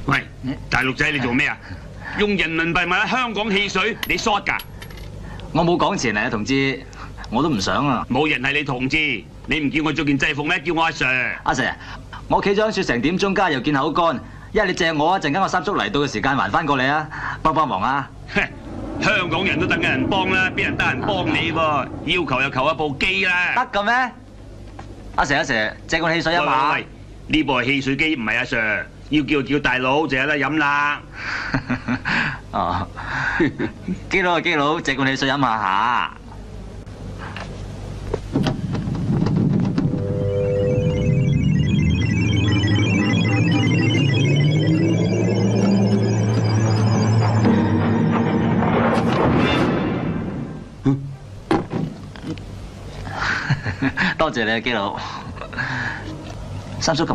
喂，大陸仔你做咩啊？用人民幣買香港汽水，你 short 㗎？我冇講錢嚟啊，同志，我都唔想啊。冇人係你同志，你唔叫我着件制服咩？叫我阿 Sir。阿 Sir，我企咗喺雪成點鐘街又見口乾，一係你借我啊，陣間我三叔嚟到嘅時間還翻過嚟啊，幫幫忙啊！香港人都等緊人幫啦，邊人得人幫你喎？要求就求一部機啦。得嘅咩？阿 Sir，借罐汽水飲下。喂，呢部係汽水機，唔係阿 Sir。要叫大佬就有得飲啦。哦，基佬啊基佬，借罐汽水飲下嚇。多謝你啊基佬，三叔琴